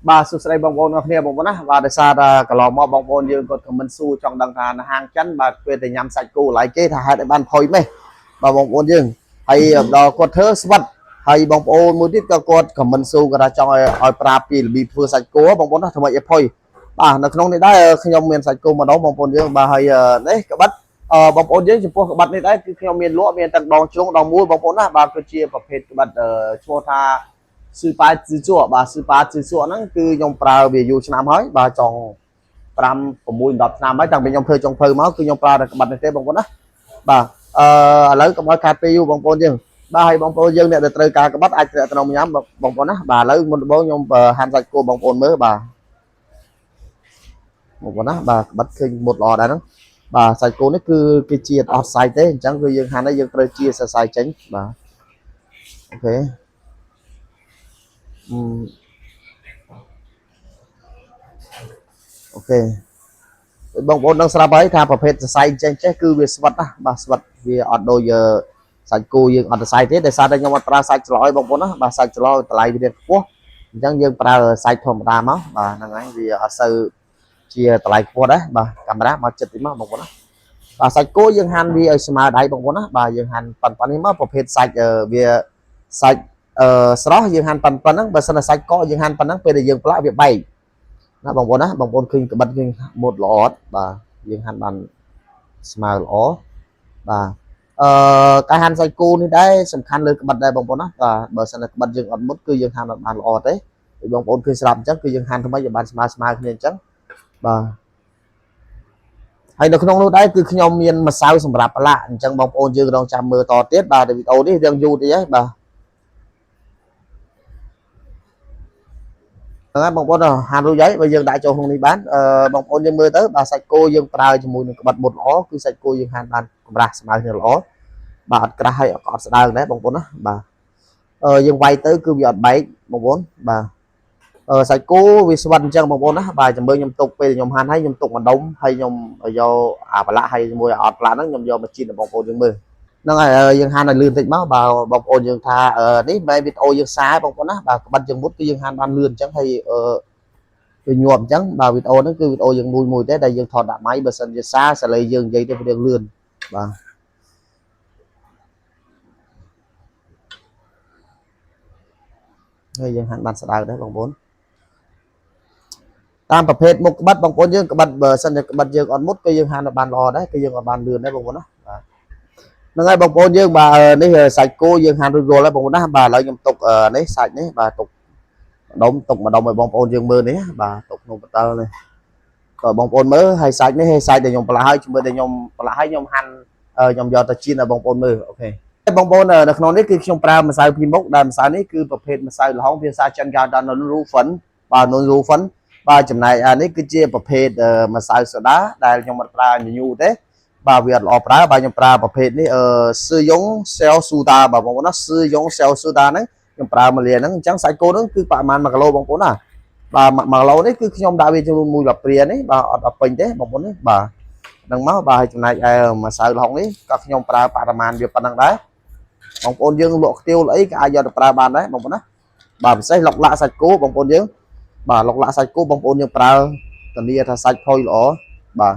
bà sụt sậy bong bóng nó kia bong bóng á và để xa ra cả lò mò bong bóng dương còn mình su trong đằng thà hàng chắn bà quên để nhắm sạch cô lại chế thà hai để ban phơi mê bà bong bóng dương hay đò quật thớ vật hay bong bóng một ít cái quật còn mình su cái trong ở prapi bị thưa sạch cô bong bóng nó thay vậy phơi bà nó khôngได้khi nhom miền sạch cô mà đó bong bóng dương bà hay đấy các bắt bong bóng dương chỉ có các bạn đấy khi nhom miền lúa miền tận đòn xuống đòn muối bong bóng á bà cứ chiaประเภทcác bạn cho tha sư phá chữ chùa bà sư phá chữ chùa nó cứ nhông prao về du nam hói bà chọn pram của mùi đọt nam ấy chẳng bị nhông phơi trong phơi máu cứ nhông prao được bật thế bằng con đó bà lấy cái máy KPU bằng con chứ ba hay bằng con dương này được trời cả cái bắt ai sẽ nông nhám bằng con đó bà lấy một bố nhông ham sạch cô bằng con mới bà một con đó bà bắt kinh một lò đã đó bà sạch cô nó cứ cái chia offside thế chẳng cứ dương hai nó dương trời chia sai tránh bà ok ok bong bóng đang sắp ấy thaประเภทsai trên chết cứ việc vật á bà vật vì ở đôi giờ sạch cô dương ở sai thế để sao đây nhưng mà ra sai lỗi bong bóng á bà sai lỗi lại việc quá chẳng dương ra sai thùng ra máu bà năng ấy vì ở sự chia lại qua đấy bà camera mà chụp mà bong bóng á bà sạch cô dương han vì ở smart đây bong bóng á bà dương han phần phần màประเภทsạch vì sạch sau dương han phần phần á bà sao sạch có dương han phần á về dương lại việc bay nó bong bóng á bong bóng kinh bật kinh một lọ bà dương han bàn smile lọ bà cái han sai côนี่ได้สำคัญเลยบัดได้บางคนนะbàสนับบัดdương mất cứ dương han bàn lọ đấy thì bang bóngคือสลับจังคือdương hanทำไมจะbàn smileขึ้นจังbà hay là không đâu đấyคือขยมเมียนมาเศร้าสำหรับละจังบางคนdươngลองจำมือต่อเตี้ยbà để bị ô điเรื่องยูđi ấy bà bong bóng hàng đôi giấy bây giờ đại cho không đi bán bong bóng dương mưa tới bà sạch cô dương prao cho mùi bật một ló cứ sạch cô dương hàng bàn ra mà ló bà ra hay có đào đấy bong bóng đó bà dương quay tới cứ bị bảy bong bóng bà sạch cô vì sân chân bong bóng đó bà chầm bơi nhầm tục về nhầm hàng hay nhầm tục mà đóng hay nhầm do bà lạ hay mùi ọt là nó nhầm do mà chi là bong bóng dương mưa nó ngày dương han này lươn thịt máu bà bong ôn dương tha đấy mấy vịt ô dương xá bong con á bà bắn dương bút cái dương han ban lươn chẳng hay nhuộm chẳng bà vịt ô nó cứ vịt ô dương mùi mùi thế đây dương thọt đã máy bà sân dương xá sẽ lấy dương dây theo đường lươn bà đây dương han ban sẽ đào đấy bong bốn tamประเภทmột bắt bong bốn dương bắt bờ sân bắt dương on mút cái dương han là ban lò đấy cái dương là ban lươn đấy bong bốn á nó ngay bong bóng dương bà đấy sạch cô dương hàng rồi lại bong đá bà lại nhầm tục đấy sạch đấy bà tục đóng tục mà đồng với bong bóng dương mưa đấy bà tục nông tơ này rồi bong bóng mới hay sạch đấy hay sạch để nhom là hai chúng để nhom là hai nhom hành nhom do ta chiên là bong bóng mưa ok bong bóng là nó đấy cứ trong pra mà sai phim bốc đàm sai đấy cứประเภทmà sai là không phía sai chân gà đàn nó ru phấn bà nó ru phấn bà chừng này đấy cứ chia ประเภท mà sai sữa đá đây trong mặt pra nhiều thế bà Việt ở pra bà nhom pra ประเภท នេះsử dụng cell suta bàបងប្អូនណា sử dụng cell suta ហ្នឹងខ្ញុំប្រើមកលាហ្នឹងអញ្ចឹងសាច់គោហ្នឹងគឺប្រហែល1គីឡូបងប្អូនណាបាទ1គីឡូនេះគឺខ្ញុំដាក់វាចំនួន1លាព្រានេះបាទអត់ដល់ពេញទេបងប្អូននេះបាទហ្នឹងមកបាទចំណែកឯម្សៅល្ហុងនេះក៏ខ្ញុំប្រើបរិមាណវាប៉ុណ្ណឹងដែរបងប្អូនយើងលក់ខ្ទាវអីក៏អាចយកទៅប្រើបានដែរបងប្អូនណាបាទពិសេសលុកលាក់សាច់គោបងប្អូនយើងបាទលុកលាក់សាច់គោបងប្អូនយើងប្រើធានាថាសាច់ផុយល្អបាទ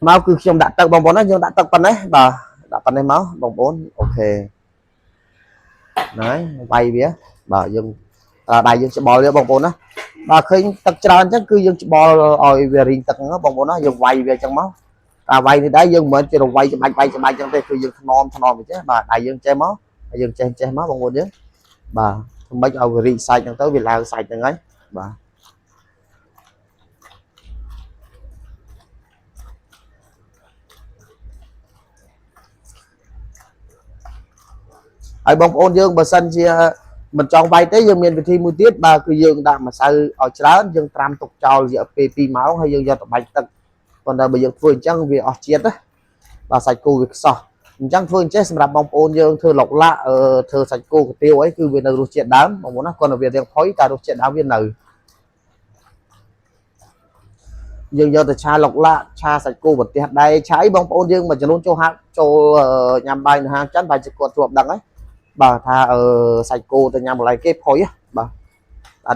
មកគឺខ្ញុំដាក់ទឹកបងប្អូនណាយើងដាក់ទឹកប៉ុណ្ណេះបាទដាក់ប៉ុណ្ណេះមកបងប្អូនអូខេហ្នឹងវាយវាបាទយើងដៃយើងច្បល់វាបងប្អូនណាបាទឃើញទឹកច្រើនអញ្ចឹងគឺយើងច្បល់ឲ្យវារីងទឹកហ្នឹងបងប្អូនណាយើងវាយវាអញ្ចឹងមកតែវាយនេះដែរយើងមិនមែនជារវាយច្បាច់អញ្ចឹងទេគឺយើងថ្នមវាចេះបាទដៃយើងចេះមកហើយយើងចេះមកបងប្អូនយើងបាទមិនឲ្យវារីងសាច់ហ្នឹងទៅវាឡើងសាច់ហ្នឹងហើយបាទហើយបងប្អូនយើងបើសិនជាមិនចង់វាយទេយើងមានវិធីមួយទៀតបាទគឺយើងដាក់ម្សៅឲ្យច្រើនយើងត្រាំទុកចោលរយៈពេល2ម៉ោងហើយយើងយកទៅបាច់ទឹកប៉ុន្តែបើយើងធ្វើអញ្ចឹងវាអស់ជាតិណាបាទសាច់គោវាខ្សោះអញ្ចឹងធ្វើអញ្ចេះសម្រាប់បងប្អូនយើងធ្វើឡុកឡាក់ធ្វើសាច់គោកាទៀវអីគឺវានៅរសជាតិដើមបងប្អូនណាគាត់នៅវាទាំងផុយតែរសជាតិដើមវានៅយើងយកទៅឆាឡុកឡាក់ឆាសាច់គោប្រទេសដែរឆាអីបងប្អូនយើងមួយចំនួនចូលញ៉ាំបាយនៅហាងចិនបាទជាគាត់ធ្លាប់ដឹងហើយបាទថាសាច់គោទៅញ៉ាំកន្លែងគេផុយបាទ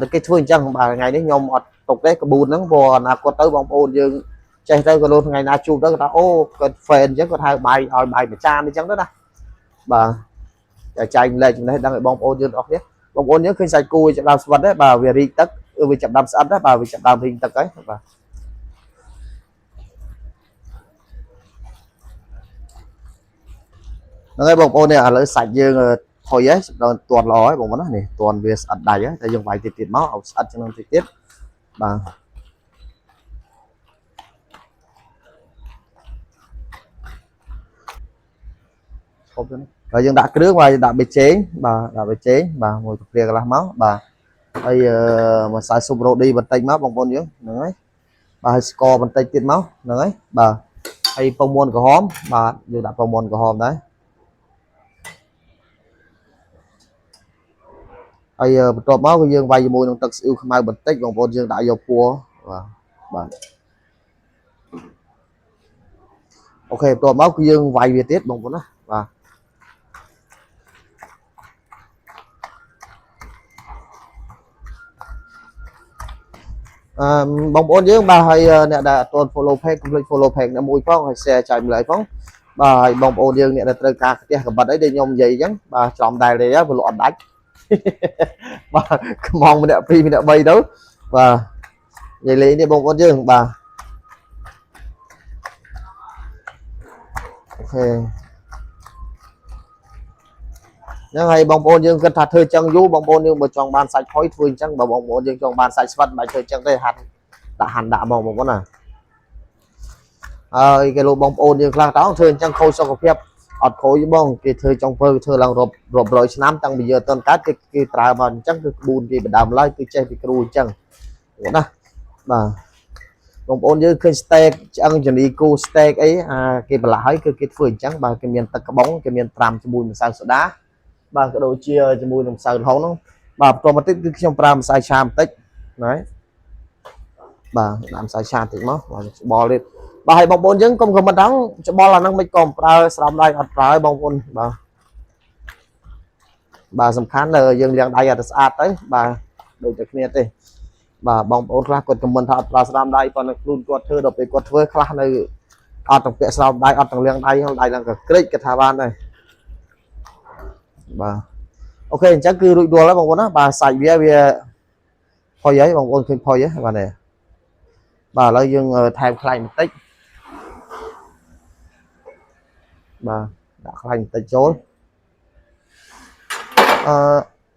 តែគេធ្វើអញ្ចឹងបាទថ្ងៃនេះខ្ញុំអត់ទុកទេក្បួនហ្នឹងព្រោះអនាគតទៅបងប្អូនយើងចេះទៅក៏លោកថ្ងៃណាជួបទៅគាត់ថាអូគាត់ fan អញ្ចឹងគាត់ហៅបាយឲ្យបាយមួយចានអញ្ចឹងទៅណាបាទចែកម្លែកចំណេះដឹងឲ្យបងប្អូនយើងអស់គ្នាបងប្អូនយើងឃើញសាច់គោវាចាប់ដើមស្វិតដែរបាទវារីកទឹកវាចាប់ដើមស្អិតដែរបាទវាចាប់ដើមរីងទឹកហើយបាទហ្នឹងហើយបងប្អូននេះឥឡូវសាច់យើងថុយហើយដល់ទាត់ល្អហើយបងប្អូនណានេះទាន់វាស្អិតដៃហើយតែយើងវាយទៀតមកឲ្យស្អិតចំណងទៀតបាទឈប់ទៅហើយយើងដាក់គ្រឿងបាទយើងដាក់ប៊ីចេងបាទដាក់ប៊ីចេងបាទមួយកាព្រាកន្លះមកបាទហើយម្សៅស៊ុបរ៉ូឌីបន្តិចមកបងប្អូនយើងហ្នឹងហើយបាទហើយស្ករបន្តិចទៀតមកហ្នឹងហើយបាទហើយពងមាន់ក្រហមបាទយើងដាក់ពងមាន់ក្រហមដែរហើយបន្ទាប់មកគឺយើងវាយជាមួយនឹងទឹកស៊ីអ៊ីវខ្មៅបន្តិចបងប្អូនយើងដាក់យកពណ៌បាទអូខេបន្ទាប់មកគឺយើងវាយវាទៀតបងប្អូនណាបាទបងប្អូនយើងបាទហើយអ្នកដែលអត់ទាន់ follow page កុំភ្លេច follow page អ្នកមួយផងហើយ share ចែកម្លែកផងបាទហើយបងប្អូនយើងអ្នកដែលត្រូវការផ្ទះកបិតអីដែលខ្ញុំនិយាយអញ្ចឹងបាទចំដែលទេព្រោះអត់ដាច់បាទខ្មងម្នាក់2ម្នាក់3ទៅបាទនិយាយលេងនេះបងប្អូនយើងបាទអូខេហ្នឹងហើយបងប្អូនយើងគិតថាធ្វើចឹងយូរបងប្អូនយើងបើចង់បានសាច់ផុយធ្វើអញ្ចឹងបើបងប្អូនយើងចង់បានសាច់ស្វិតមិនបាច់ធ្វើចឹងទេហាន់ដាក់មកបងប្អូនណាហើយគេលោកបងប្អូនយើងខ្លះតោះធ្វើអញ្ចឹងខូចសុខភាពអត់ខូចបងគេធ្វើចុងភៅធ្វើឡើងរាប់រយឆ្នាំតាំងពីយើងអត់កើតគេប្រើមកអញ្ចឹងគឺក្បួនគេបដើមឡើយគឺចេះពីគ្រូអញ្ចឹងណាបាទបងប្អូនយើងឃើញ steak ឆ្អឹងជំនីគូ steak អីគេប្រឡាក់ហើយគឺគេធ្វើអញ្ចឹងបាទគេមានទឹកក្បុងគេមានត្រាំជាមួយម្សៅសូដាបាទក៏ដូចជាជាមួយនឹងម្សៅល្ហុងហ្នឹងបាទបន្តមកទៀតគឺខ្ញុំប្រើម្សៅឆាបន្តិចណាបាទដាក់ម្សៅឆាបន្តិចមកបាទច្បល់ទៀតបាទហើយបងប្អូនយើងកុំខមមិនដឹងច្បល់អាហ្នឹងមិនក៏ប្រើស្រោមដៃអត់ប្រើបងប្អូនបាទសំខាន់យើងលាងដៃឲ្យស្អាតទៅបាទដូចតែគ្នាទេបាទបងប្អូនខ្លះគាត់ខមមិនថាអត់ប្រើស្រោមដៃប៉ុន្តែខ្លួនគាត់ធ្វើដល់ពេលគាត់ធ្វើខ្លះនៅអត់ទាំងពាក់ស្រោមដៃអត់ទាំងលាងដៃដៃឡើងក៏ក្រិចគាត់ថាបានដែរបាទអូខេអញ្ចឹងគឺរួចរាល់ហើយបងប្អូនណាបាទសាច់វាផុយហើយបងប្អូនឃើញផុយហើយបាទនេះបាទឥឡូវយើងថែមខ្លាញ់បន្តិចបាទដាក់ខ្លាញ់បន្តិចចូល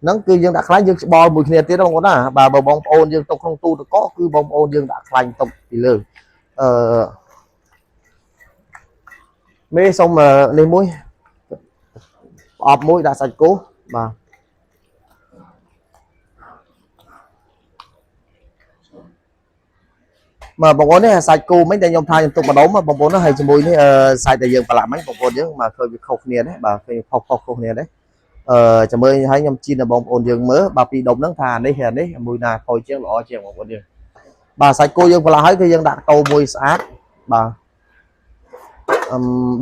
ហ្នឹងគឺយើងដាក់ខ្លាញ់យើងច្បល់មួយគ្នាទៀតបងប្អូនណាបាទបើបងប្អូនយើងទុកក្នុងទូទឹកកកគឺបងប្អូនយើងដាក់ខ្លាញ់ទុកពីលើមេសុំនេះមួយប្រអប់មួយដាក់សាច់គោបាទមកបងប្អូននេះសាច់គោមិញតែខ្ញុំថាខ្ញុំទុកម្ដុំបងប្អូនហើយជាមួយនេះសាច់ដែលយើងប្រឡាក់មិញបងប្អូនយើងមកឃើញវាខុសគ្នាទេបាទឃើញខុសគ្នាទេចាំមើលឲ្យខ្ញុំជិះដល់បងប្អូនយើងមើលបាទពីដុំហ្នឹងថានេះមួយណាខូចជាងល្អជាងបងប្អូនយើងបាទសាច់គោយើងប្រឡាក់ហើយគឺយើងដាក់កោមួយស្អាតបាទ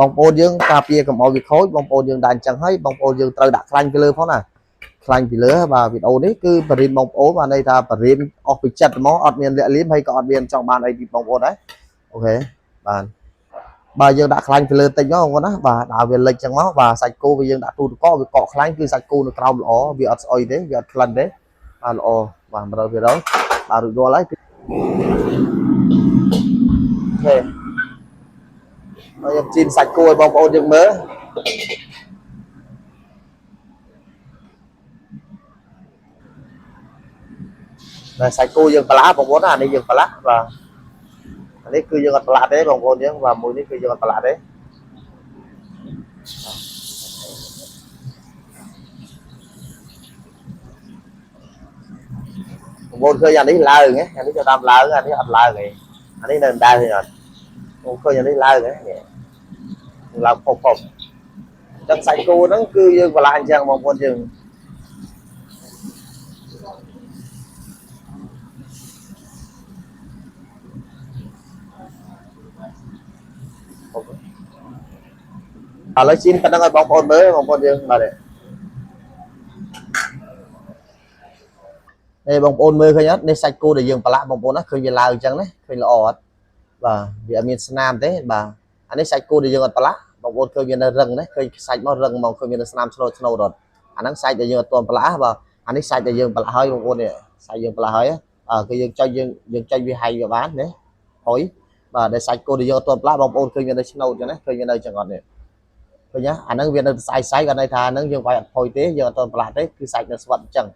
បងប្អូនយើងការពារកុំឲ្យវាខូចបងប្អូនយើងដាក់អញ្ចឹងហើយបងប្អូនយើងត្រូវដាក់ខ្លាញ់ពីលើផងណាខ្លាញ់ពីលើបាទវីដេអូនេះគឺបរិញ្ញាបងប្អូនបាទន័យថាបរិញ្ញាអស់ពីចិត្តហ្មងអត់មានលាក់លៀមហើយក៏អត់មានចង់បានអីពីបងប្អូនដែរអូខេបាទយើងដាក់ខ្លាញ់ពីលើតិចមកបងប្អូនណាបាទដល់វាលិចចឹងមកបាទសាច់គោវាយើងដាក់ទូទឹកកកវាកកខ្លាញ់គឺសាច់គោនៅក្រោមល្អវាអត់ស្អុយទេវាអត់ក្លិនទេបាទល្អបាទ100%បាទរួចរាល់ហើយអូខេហើយខ្ញុំជីនសាច់គោឲ្យបងប្អូនយើងមើលតែសាច់គោយើងប្រឡាក់បងប្អូនណានេះយើងប្រឡាក់បាទអានេះគឺយើងអត់ប្រឡាក់ទេបងប្អូនយើងបាទមួយនេះគឺយើងអត់ប្រឡាក់ទេបងប្អូនឃើញអានេះឡើងហ៎អានេះទៅតាមឡើងអានេះអត់ឡើងទេអានេះនៅដៅទេអត់បងឃើញអានេះឡើងហ៎ឡើងផុសអញ្ចឹងសាច់គោហ្នឹងគឺយើងប្រឡាក់អញ្ចឹងបងប្អូនយើងឥឡូវជីនប៉ុណ្្នឹងឲ្យបងប្អូនមើលបងប្អូនយើងបាទនេះ đây bông ôn mưa khơi nhá nên sạch cô để dừng bà lạ bông ôn nó khơi về lao chẳng đấy khơi là ọt và vì ở miền Nam thế bà anh ấy sạch cô để dừng bà lạ bông ôn khơi về rừng đấy khơi sạch bao rừng màu khơi về Nam snow rồi anh đang sạch để dừng toàn bà lạ và anh ấy sạch để dừng bà lạ hơi bông ôn này sạch dừng bà lạ hơi ở cái dừng cho vì hay và bán đấy thôi và để sạch cô để dừng toàn bà lạ bông ôn khơi về snow cho đấy khơi về nơi chẳng còn này thôi nhá anh đang viên sai sai gần đây thà nó dừng phải thôi thế giờ toàn bà lạ đấy cứ sạch là vẫn chẳng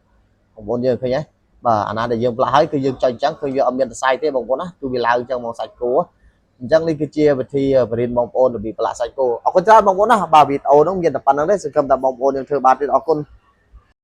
bông ôn dừng khơi nhé và anh đã để dừng bà lạ hơi cứ dừng cho trắng khơi về âm miền sai thế bông ôn á tôi bị lao trong màu sạch cô chẳng đi cái chia về thì bên bóng ôn bị lạ sai cô ở con trai bóng ôn á bà bị ôn nó nghiền tập bắn đấy sự cầm tập bóng ôn những thứ ba trên ở con